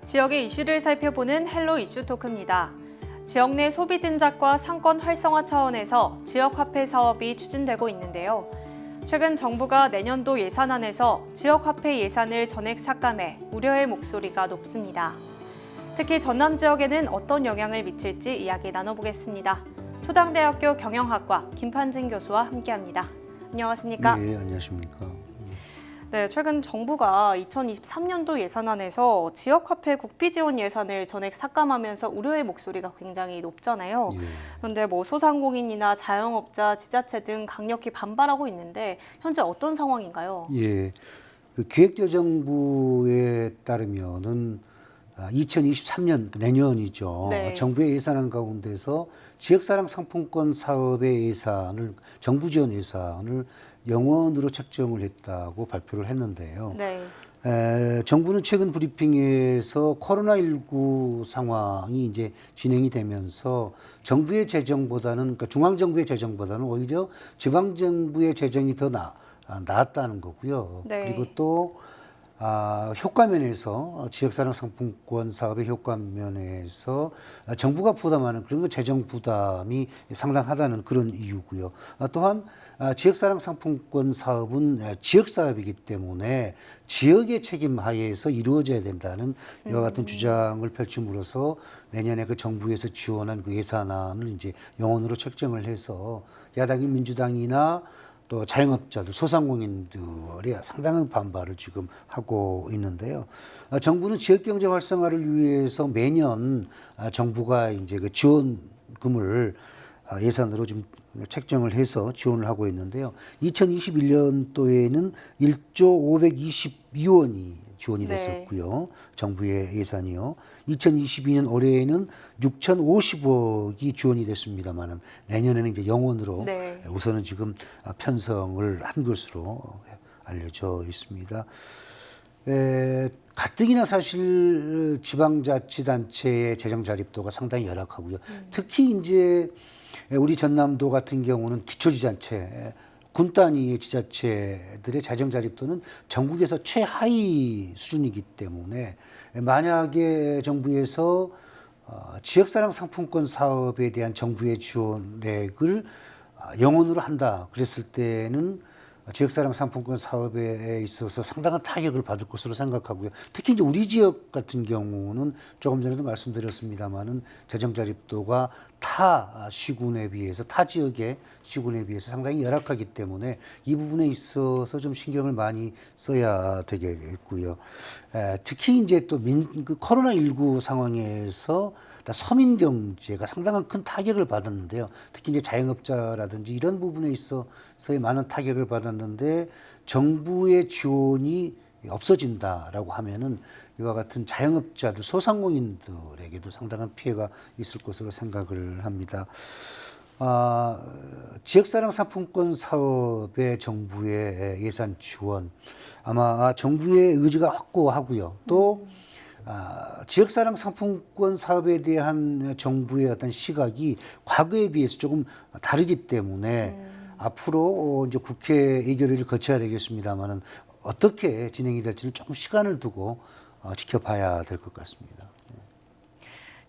지역의 이슈를 살펴보는 헬로 이슈 토크입니다. 지역 내 소비 진작과 상권 활성화 차원에서 지역 화폐 사업이 추진되고 있는데요. 최근 정부가 내년도 예산안에서 지역 화폐 예산을 전액 삭감해 우려의 목소리가 높습니다. 특히 전남 지역에는 어떤 영향을 미칠지 이야기 나눠보겠습니다. 초당대학교 경영학과 김판진 교수와 함께합니다. 안녕하십니까? 네, 안녕하십니까? 네, 최근 정부가 2023년도 예산안에서 지역화폐 국비 지원 예산을 전액 삭감하면서 우려의 목소리가 굉장히 높잖아요. 예. 그런데 소상공인이나 자영업자, 지자체 등 강력히 반발하고 있는데 현재 어떤 상황인가요? 예, 그 기획재정부에 따르면은 2023년 내년이죠. 네. 정부의 예산안 가운데서 지역사랑 상품권 사업의 예산을 정부 지원 예산을 영원으로 책정을 했다고 발표를 했는데요. 네. 정부는 최근 브리핑에서 코로나19 상황이 이제 진행이 되면서 정부의 재정보다는, 그러니까 중앙정부의 재정보다는 오히려 지방정부의 재정이 더 나았다는 거고요. 네. 그리고 또 효과 면에서 지역사랑 상품권 사업의 효과 면에서 정부가 부담하는 그런 재정 부담이 상당하다는 그런 이유고요. 또한 지역사랑 상품권 사업은 지역 사업이기 때문에 지역의 책임 하에서 이루어져야 된다는 이와 같은 주장을 펼침으로써 내년에 그 정부에서 지원한 그 예산안을 이제 영원으로 책정을 해서 야당인 민주당이나 또 자영업자들, 소상공인들의 상당한 반발을 지금 하고 있는데요. 정부는 지역경제 활성화를 위해서 매년 정부가 이제 그 지원금을 예산으로 좀 책정을 해서 지원을 하고 있는데요. 2021년도에는 1조 522원이 지원이 네. 됐었고요. 정부의 예산이요. 2022년 올해에는 6,050억이 지원이 됐습니다만은 내년에는 이제 영원으로 네. 우선은 지금 편성을 한 것으로 알려져 있습니다. 가뜩이나 사실 지방자치단체의 재정 자립도가 상당히 열악하고요. 특히 이제 우리 전남도 같은 경우는 기초지자체, 군 단위의 지자체들의 재정 자립도는 전국에서 최하위 수준이기 때문에 만약에 정부에서 지역사랑 상품권 사업에 대한 정부의 지원액을 영원으로 한다 그랬을 때는 지역사랑 상품권 사업에 있어서 상당한 타격을 받을 것으로 생각하고요. 특히 이제 우리 지역 같은 경우는 조금 전에도 말씀드렸습니다만은 재정 자립도가 타 시군에 비해서, 타 지역의 시군에 비해서 상당히 열악하기 때문에 이 부분에 있어서 좀 신경을 많이 써야 되겠고요. 특히 이제 또 그 코로나19 상황에서 서민 경제가 상당한 큰 타격을 받았는데요. 특히 이제 자영업자라든지 이런 부분에 있어서의 많은 타격을 받았는데 정부의 지원이 없어진다라고 하면은 이와 같은 자영업자들, 소상공인들에게도 상당한 피해가 있을 것으로 생각을 합니다. 지역사랑 상품권 사업의 정부의 예산 지원, 아마 정부의 의지가 확고하고요. 또 지역사랑 상품권 사업에 대한 정부의 어떤 시각이 과거에 비해서 조금 다르기 때문에 앞으로 이제 국회 의결을 거쳐야 되겠습니다만은 어떻게 진행이 될지는 조금 시간을 두고 지켜봐야 될 것 같습니다.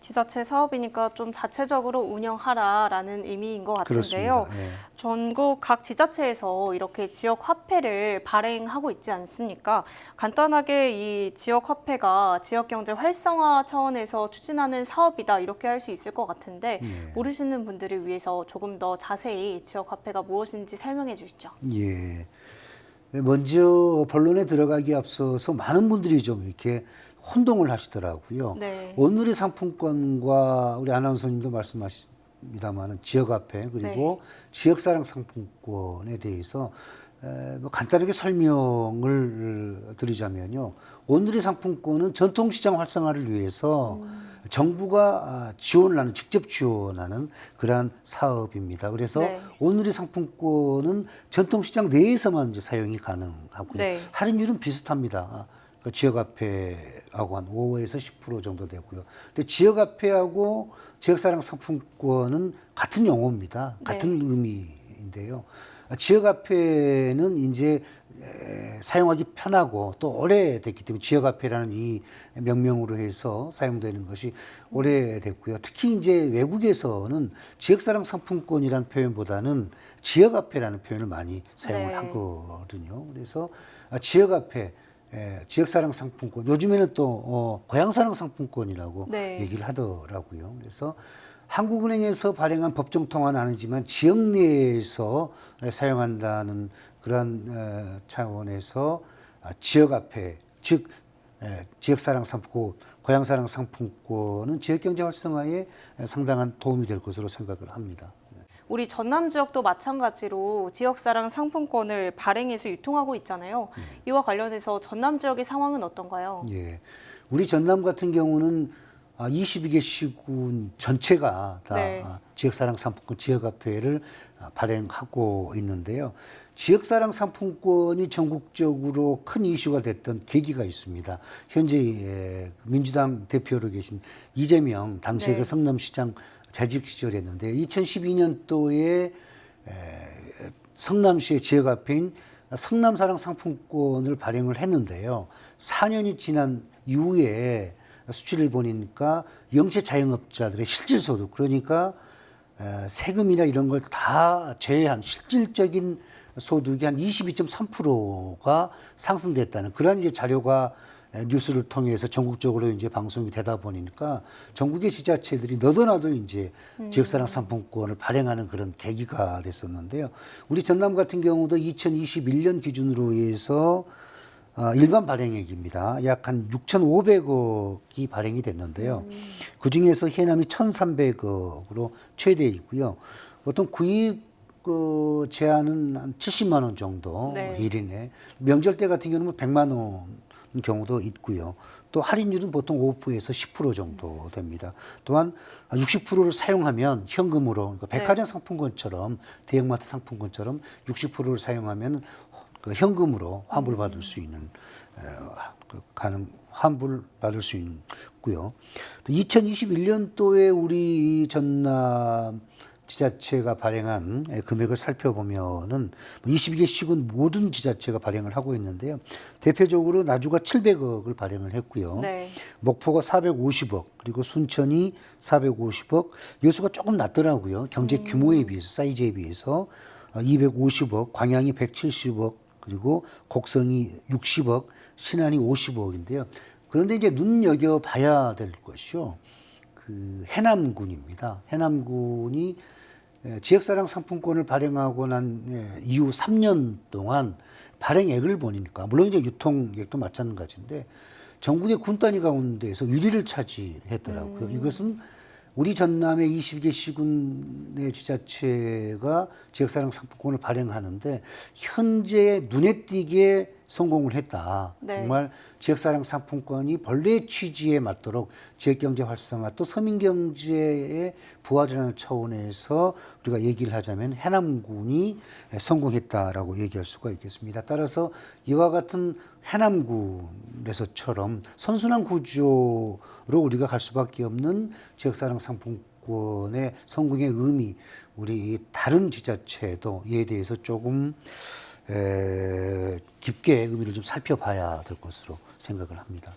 지자체 사업이니까 좀 자체적으로 운영하라라는 의미인 것 같은데요. 그렇습니다. 예. 전국 각 지자체에서 이렇게 지역 화폐를 발행하고 있지 않습니까? 간단하게 이 지역 화폐가 지역 경제 활성화 차원에서 추진하는 사업이다 이렇게 할 수 있을 것 같은데 예. 모르시는 분들을 위해서 조금 더 자세히 지역 화폐가 무엇인지 설명해 주시죠. 예. 먼저 본론에 들어가기 앞서서 많은 분들이 좀 이렇게 혼동을 하시더라고요. 네. 오늘의 상품권과 우리 아나운서님도 말씀하십니다만은 지역화폐 그리고 지역사랑 상품권에 대해서 간단하게 설명을 드리자면요. 오늘의 상품권은 전통시장 활성화를 위해서 정부가 지원을 하는, 직접 지원하는 그러한 사업입니다. 그래서 네. 오늘의 상품권은 전통시장 내에서만 이제 사용이 가능하고요. 네. 할인율은 비슷합니다. 그 지역화폐하고 한 5에서 10% 정도 되고요. 근데 지역화폐하고 지역사랑 상품권은 같은 용어입니다. 같은 의미인데요. 지역화폐는 이제 사용하기 편하고 또 오래됐기 때문에 지역화폐라는 이 명명으로 해서 사용되는 것이 오래됐고요. 특히 이제 외국에서는 지역사랑 상품권이라는 표현보다는 지역화폐라는 표현을 많이 사용을 네. 하거든요. 그래서 지역화폐, 지역사랑 상품권, 요즘에는 또 고향사랑 상품권이라고 네. 얘기를 하더라고요. 그래서 한국은행에서 발행한 법정 통화는 아니지만 지역 내에서 사용한다는 그런 차원에서 지역화폐, 즉 지역사랑 상품권, 고향사랑 상품권은 지역경제 활성화에 상당한 도움이 될 것으로 생각을 합니다. 우리 전남 지역도 마찬가지로 지역사랑 상품권을 발행해서 유통하고 있잖아요. 이와 관련해서 전남 지역의 상황은 어떤가요? 예, 우리 전남 같은 경우는 22개 시군 전체가 다 네. 지역사랑 상품권 지역화폐를 발행하고 있는데요. 지역사랑 상품권이 전국적으로 큰 이슈가 됐던 계기가 있습니다. 현재 민주당 대표로 계신 이재명 당시에 네. 그 성남시장 재직 시절이었는데 2012년도에 성남시의 지역화폐인 성남사랑 상품권을 발행을 했는데요. 4년이 지난 이후에 수치를 보니까 영세 자영업자들의 실질소득, 그러니까 세금이나 이런 걸 다 제외한 실질적인 소득이 한 22.3%가 상승됐다는 그런 이제 자료가 뉴스를 통해서 전국적으로 이제 방송이 되다 보니까 전국의 지자체들이 너도나도 이제 지역사랑 상품권을 발행하는 그런 계기가 됐었는데요. 우리 전남 같은 경우도 2021년 기준으로 해서 일반 발행액입니다. 약 한 6,500억이 발행이 됐는데요. 그 중에서 해남이 1,300억으로 최대이고요. 보통 구입 제한은 한 70만 원 정도 네. 1인에 명절 때 같은 경우는 100만 원 경우도 있고요. 또 할인율은 보통 5%에서 10% 정도 됩니다. 또한 60%를 사용하면 현금으로 그러니까 백화점 상품권처럼 대형마트 상품권처럼 60%를 사용하면 그 현금으로 환불받을 수 있는 환불받을 수 있고요. 2021년도에 우리 전남 지자체가 발행한 금액을 살펴보면은 22개 시군 모든 지자체가 발행을 하고 있는데요. 대표적으로 나주가 700억을 발행을 했고요. 네. 목포가 450억, 그리고 순천이 450억, 여수가 조금 낮더라고요. 경제 규모에 비해서, 사이즈에 비해서 250억, 광양이 170억, 그리고 곡성이 60억, 신안이 50억인데요. 그런데 이제 눈여겨봐야 될 것이요. 그 해남군입니다. 해남군이 지역사랑 상품권을 발행하고 난 이후 3년 동안 발행액을 보니까 물론 이제 유통액도 마찬가지인데 전국의 군 단위 가운데에서 1위를 차지했더라고요. 이것은 우리 전남의 22개 시군의 지자체가 지역사랑 상품권을 발행하는데 현재 눈에 띄게 성공을 했다. 네. 정말 지역사랑 상품권이 본래의 취지에 맞도록 지역경제 활성화 또 서민경제의 부활이라는 차원에서 우리가 얘기를 하자면 해남군이 성공했다라고 얘기할 수가 있겠습니다. 따라서 이와 같은 해남군에서처럼 선순환 구조로 우리가 갈 수밖에 없는 지역사랑 상품권의 성공의 의미, 우리 다른 지자체도 이에 대해서 조금 깊게 의미를 좀 살펴봐야 될 것으로 생각을 합니다.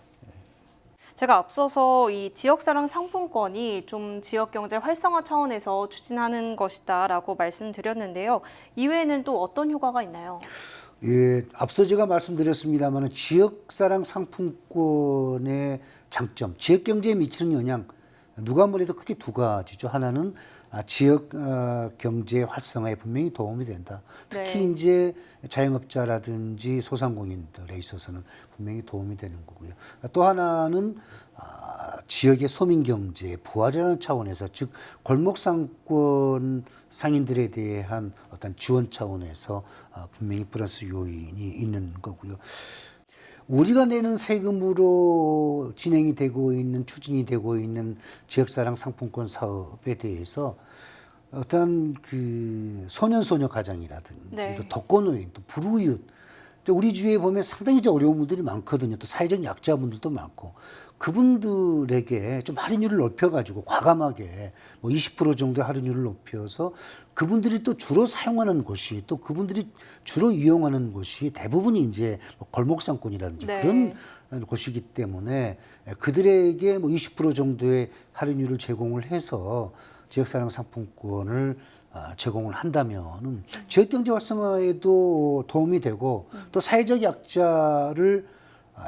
제가 앞서서 이 지역사랑 상품권이 좀 지역경제 활성화 차원에서 추진하는 것이다라고 말씀드렸는데요. 이외에는 또 어떤 효과가 있나요? 예, 앞서 제가 말씀드렸습니다만 지역사랑 상품권의 장점, 지역경제에 미치는 영향 누가 뭐래도 크게 두 가지죠. 하나는 지역 경제 활성화에 분명히 도움이 된다. 특히 네. 이제 자영업자라든지 소상공인들에 있어서는 분명히 도움이 되는 거고요. 또 하나는 지역의 소민 경제의 부활이라는 차원에서 즉 골목상권 상인들에 대한 어떤 지원 차원에서 분명히 플러스 요인이 있는 거고요. 우리가 내는 세금으로 진행이 되고 있는 추진이 되고 있는 지역사랑 상품권 사업에 대해서 어떤 그 소년소녀 가정이라든지 네. 또 독거노인 또 불우이웃 우리 주위에 보면 상당히 이제 어려운 분들이 많거든요. 또 사회적 약자분들도 많고 그분들에게 좀 할인율을 높여가지고 과감하게 뭐 20% 정도의 할인율을 높여서 그분들이 또 주로 사용하는 곳이 또 그분들이 주로 이용하는 곳이 대부분이 이제 뭐 골목상권이라든지 네. 그런 곳이기 때문에 그들에게 뭐 20% 정도의 할인율을 제공을 해서 지역사랑 상품권을 제공을 한다면은 지역 경제 활성화에도 도움이 되고 또 사회적 약자를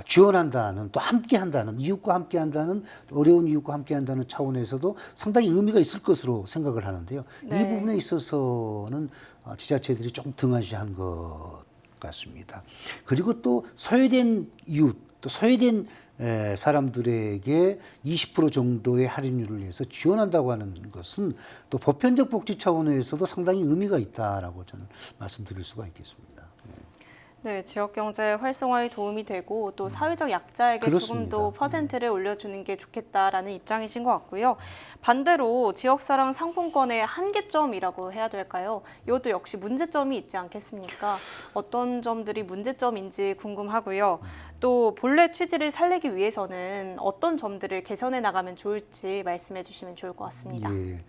지원한다는 또 함께한다는 이웃과 함께한다는 어려운 이웃과 함께한다는 차원에서도 상당히 의미가 있을 것으로 생각을 하는데요. 네. 이 부분에 있어서는 지자체들이 조금 등한시한 것 같습니다. 그리고 또 소외된 이웃 또 소외된 사람들에게 20% 정도의 할인율을 해서 지원한다고 하는 것은 또 보편적 복지 차원에서도 상당히 의미가 있다라고 저는 말씀드릴 수가 있겠습니다. 네, 지역 경제 활성화에 도움이 되고 또 사회적 약자에게 조금 그렇습니다. 더 퍼센트를 올려주는 게 좋겠다라는 입장이신 것 같고요. 반대로 지역사랑 상품권의 한계점이라고 해야 될까요? 이것도 역시 문제점이 있지 않겠습니까? 어떤 점들이 문제점인지 궁금하고요. 또 본래 취지를 살리기 위해서는 어떤 점들을 개선해 나가면 좋을지 말씀해 주시면 좋을 것 같습니다. 예.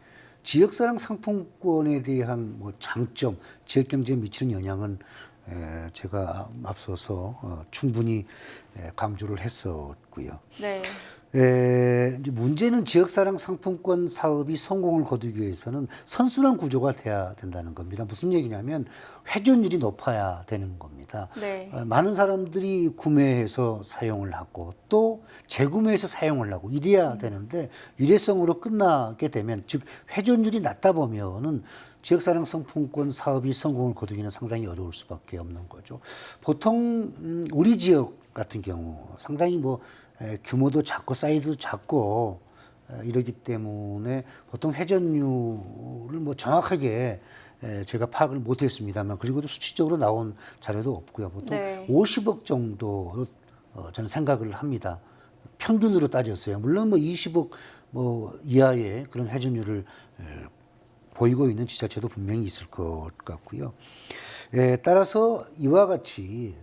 지역사랑 상품권에 대한 뭐 장점, 지역 경제에 미치는 영향은 제가 앞서서 충분히 강조를 했었고요. 네. 이제 문제는 지역사랑 상품권 사업이 성공을 거두기 위해서는 선순환 구조가 돼야 된다는 겁니다. 무슨 얘기냐면 회전율이 높아야 되는 겁니다. 네. 많은 사람들이 구매해서 사용을 하고 또 재구매해서 사용을 하고 이래야 되는데 일회성으로 끝나게 되면 즉 회전율이 낮다 보면은 지역사랑 상품권 사업이 성공을 거두기는 상당히 어려울 수밖에 없는 거죠. 보통 우리 지역 같은 경우 상당히 뭐 규모도 작고 사이즈도 작고 이러기 때문에 보통 회전율을 뭐 정확하게 제가 파악을 못했습니다만 그리고 또 수치적으로 나온 자료도 없고요. 보통 네. 50억 정도로 저는 생각을 합니다. 평균으로 따졌어요. 물론 뭐 20억 뭐 이하의 그런 회전율을 보이고 있는 지자체도 분명히 있을 것 같고요. 따라서 이와 같이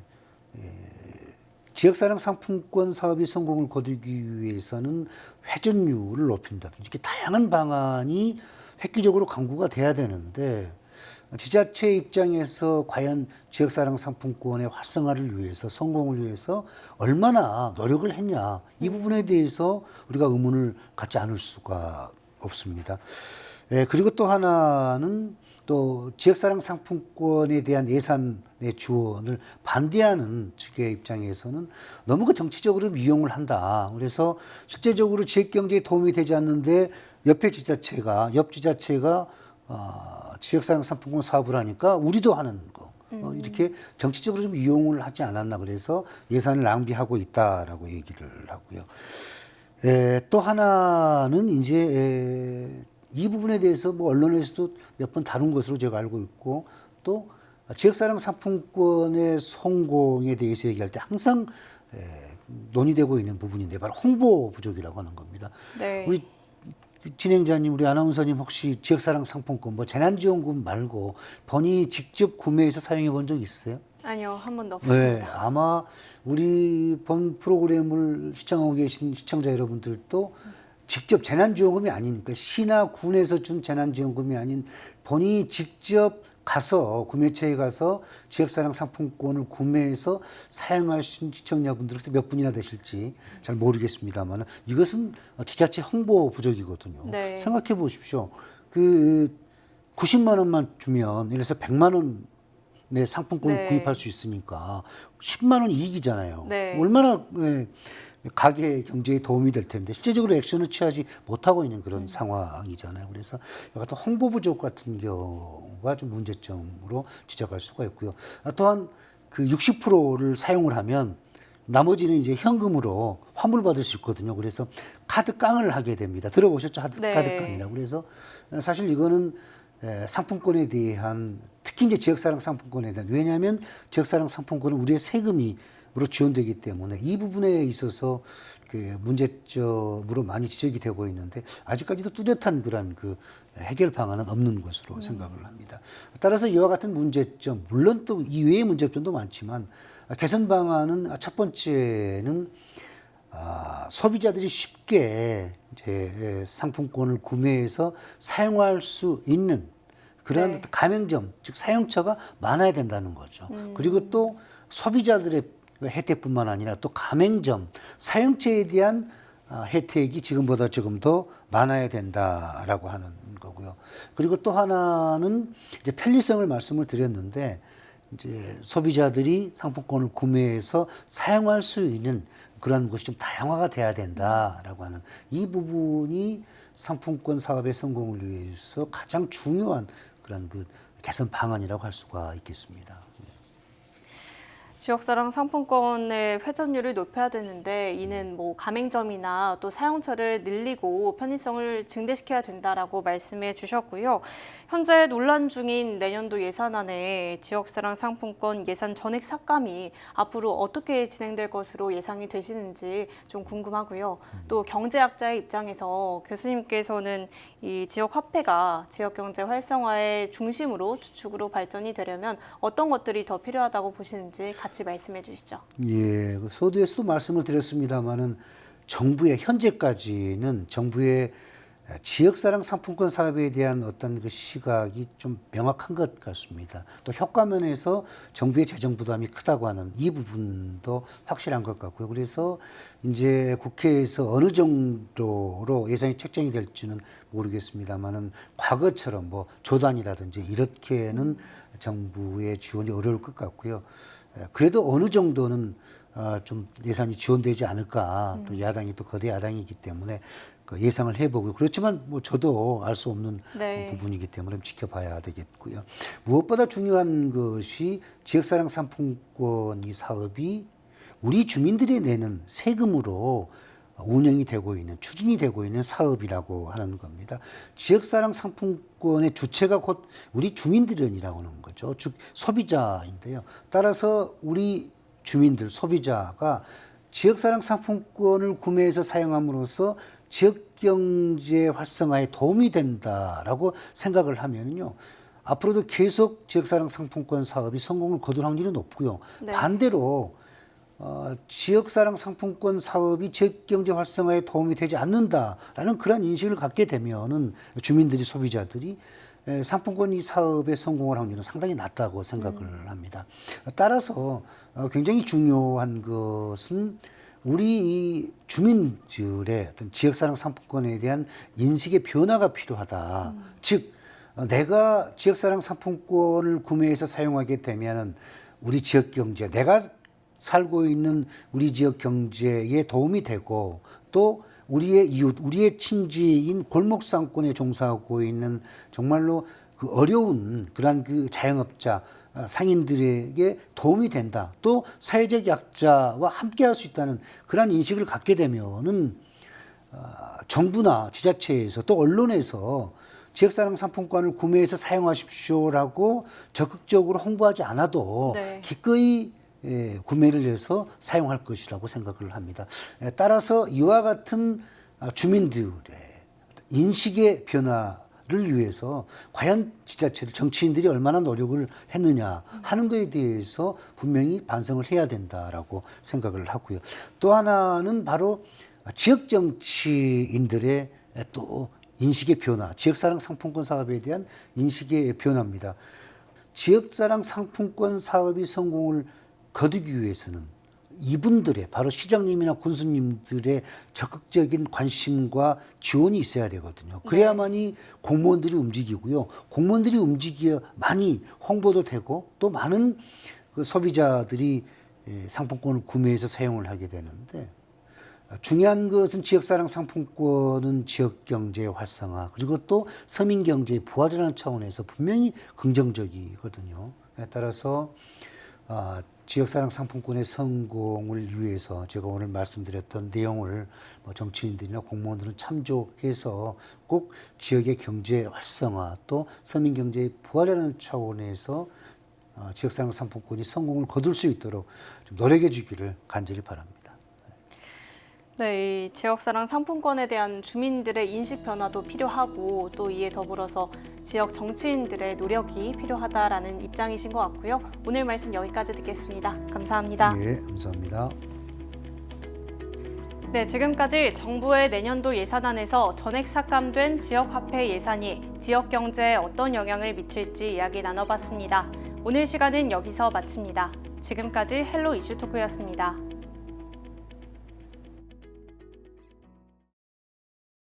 지역사랑 상품권 사업이 성공을 거두기 위해서는 회전율을 높인다든지 이렇게 다양한 방안이 획기적으로 강구가 돼야 되는데 지자체 입장에서 과연 지역사랑 상품권의 활성화를 위해서 성공을 위해서 얼마나 노력을 했냐 이 부분에 대해서 우리가 의문을 갖지 않을 수가 없습니다. 그리고 또 하나는 또 지역사랑 상품권에 대한 예산의 지원을 반대하는 측의 입장에서는 너무 그 정치적으로 이용을 한다. 그래서 실제적으로 지역 경제에 도움이 되지 않는데 옆 지자체가 지역사랑 상품권 사업을 하니까 우리도 하는 거. 이렇게 정치적으로 좀 이용을 하지 않았나 그래서 예산을 낭비하고 있다라고 얘기를 하고요. 또 하나는 이제 이 부분에 대해서 뭐 언론에서도 몇 번 다룬 것으로 제가 알고 있고 또 지역사랑 상품권의 성공에 대해서 얘기할 때 항상 논의되고 있는 부분인데 바로 홍보 부족이라고 하는 겁니다. 네. 우리 진행자님, 우리 아나운서님 혹시 지역사랑 상품권 뭐 재난지원금 말고 본인이 직접 구매해서 사용해 본 적 있으세요? 아니요, 한 번도 네, 없습니다. 아마 우리 본 프로그램을 시청하고 계신 시청자 여러분들도 직접 재난지원금이 아니니까 시나 군에서 준 재난지원금이 아닌 본인이 직접 가서 구매처에 가서 지역사랑 상품권을 구매해서 사용하신 시청자분들 몇 분이나 되실지 잘 모르겠습니다만 이것은 지자체 홍보 부족이거든요. 네. 생각해 보십시오. 그 90만 원만 주면 예를 들어서 100만 원의 상품권을 네. 구입할 수 있으니까 10만 원 이익이잖아요. 네. 얼마나 가계 경제에 도움이 될 텐데 실제적으로 액션을 취하지 못하고 있는 그런 상황이잖아요. 그래서 같은 홍보 부족 같은 경우가 좀 문제점으로 지적할 수가 있고요. 또한 그 60%를 사용을 하면 나머지는 이제 현금으로 환불받을 수 있거든요. 그래서 카드깡을 하게 됩니다. 들어보셨죠? 네. 카드깡이라고. 그래서 사실 이거는 상품권에 대한 특히 이제 지역사랑 상품권에 대한 왜냐하면 지역사랑 상품권은 우리의 세금이 으로 지원되기 때문에 이 부분에 있어서 그 문제점으로 많이 지적이 되고 있는데 아직까지도 뚜렷한 그런 그 해결 방안은 없는 것으로 생각을 합니다. 따라서 이와 같은 문제점, 물론 또 이외의 문제점도 많지만 개선 방안은 첫 번째는 소비자들이 쉽게 이제 상품권을 구매해서 사용할 수 있는 그런 네. 가맹점, 즉 사용처가 많아야 된다는 거죠. 그리고 또 소비자들의 혜택뿐만 아니라 또 가맹점, 사용처에 대한 혜택이 지금보다 조금 더 많아야 된다라고 하는 거고요. 그리고 또 하나는 이제 편리성을 말씀을 드렸는데 이제 소비자들이 상품권을 구매해서 사용할 수 있는 그런 것이 좀 다양화가 돼야 된다라고 하는 이 부분이 상품권 사업의 성공을 위해서 가장 중요한 그런 그 개선 방안이라고 할 수가 있겠습니다. 지역사랑 상품권의 회전율을 높여야 되는데 이는 뭐 가맹점이나 또 사용처를 늘리고 편의성을 증대시켜야 된다라고 말씀해 주셨고요. 현재 논란 중인 내년도 예산안에 지역사랑 상품권 예산 전액 삭감이 앞으로 어떻게 진행될 것으로 예상이 되시는지 좀 궁금하고요. 또 경제학자의 입장에서 교수님께서는 이 지역 화폐가 지역 경제 활성화의 중심으로 주축으로 발전이 되려면 어떤 것들이 더 필요하다고 보시는지 같이 말씀해 주시죠. 예, 그 서두에서도 말씀을 드렸습니다마는 현재까지는 정부의 지역사랑 상품권 사업에 대한 어떤 그 시각이 좀 명확한 것 같습니다. 또 효과 면에서 정부의 재정 부담이 크다고 하는 이 부분도 확실한 것 같고요. 그래서 이제 국회에서 어느 정도로 예산이 책정이 될지는 모르겠습니다만은 과거처럼 뭐 조단이라든지 이렇게는 정부의 지원이 어려울 것 같고요. 그래도 어느 정도는 좀 예산이 지원되지 않을까. 또 야당이 또 거대 야당이기 때문에 그 예상을 해보고요. 그렇지만 뭐 저도 알 수 없는 네. 부분이기 때문에 지켜봐야 되겠고요. 무엇보다 중요한 것이 지역사랑 상품권 이 사업이 우리 주민들이 내는 세금으로 운영이 되고 있는, 추진이 되고 있는 사업이라고 하는 겁니다. 지역사랑 상품권의 주체가 곧 우리 주민들이라고 하는 거죠. 즉 소비자인데요. 따라서 우리 주민들, 소비자가 지역사랑 상품권을 구매해서 사용함으로써 지역경제 활성화에 도움이 된다라고 생각을 하면요. 앞으로도 계속 지역사랑 상품권 사업이 성공을 거둘 확률이 높고요. 네. 반대로 지역사랑 상품권 사업이 지역경제 활성화에 도움이 되지 않는다라는 그런 인식을 갖게 되면은 주민들이 소비자들이 상품권 이 사업의 성공할 확률은 상당히 낮다고 생각을 합니다. 따라서 굉장히 중요한 것은 우리 이 주민들의 어떤 지역사랑 상품권에 대한 인식의 변화가 필요하다. 즉 내가 지역사랑 상품권을 구매해서 사용하게 되면은 우리 지역 경제, 내가 살고 있는 우리 지역 경제에 도움이 되고 또 우리의 이웃, 우리의 친지인 골목상권에 종사하고 있는 정말로 그 어려운 그러한 그 자영업자, 상인들에게 도움이 된다. 또 사회적 약자와 함께 할 수 있다는 그러한 인식을 갖게 되면은 정부나 지자체에서 또 언론에서 지역사랑 상품권을 구매해서 사용하십시오라고 적극적으로 홍보하지 않아도 네. 기꺼이 구매를 해서 사용할 것이라고 생각을 합니다. 따라서 이와 같은 주민들의 인식의 변화를 위해서 과연 지자체들, 정치인들이 얼마나 노력을 했느냐 하는 것에 대해서 분명히 반성을 해야 된다라고 생각을 하고요. 또 하나는 바로 지역 정치인들의 또 인식의 변화, 지역사랑 상품권 사업에 대한 인식의 변화입니다. 지역사랑 상품권 사업이 성공을 거두기 위해서는 이분들의 바로 시장님이나 군수님들의 적극적인 관심과 지원이 있어야 되거든요. 그래야만이 공무원들이 움직이고요. 공무원들이 움직여야 많이 홍보도 되고 또 많은 그 소비자들이 상품권을 구매해서 사용을 하게 되는데 중요한 것은 지역사랑 상품권은 지역경제의 활성화 그리고 또 서민경제의 부활이라는 차원에서 분명히 긍정적이거든요. 따라서 지역사랑 상품권의 성공을 위해서 제가 오늘 말씀드렸던 내용을 정치인들이나 공무원들은 참조해서 꼭 지역의 경제 활성화 또 서민경제의 부활이라는 차원에서 지역사랑 상품권이 성공을 거둘 수 있도록 좀 노력해 주기를 간절히 바랍니다. 네, 이 지역사랑 상품권에 대한 주민들의 인식 변화도 필요하고 또 이에 더불어서 지역 정치인들의 노력이 필요하다라는 입장이신 것 같고요. 오늘 말씀 여기까지 듣겠습니다. 감사합니다. 네, 감사합니다. 네, 지금까지 정부의 내년도 예산안에서 전액 삭감된 지역화폐 예산이 지역 경제에 어떤 영향을 미칠지 이야기 나눠봤습니다. 오늘 시간은 여기서 마칩니다. 지금까지 헬로 이슈토크였습니다.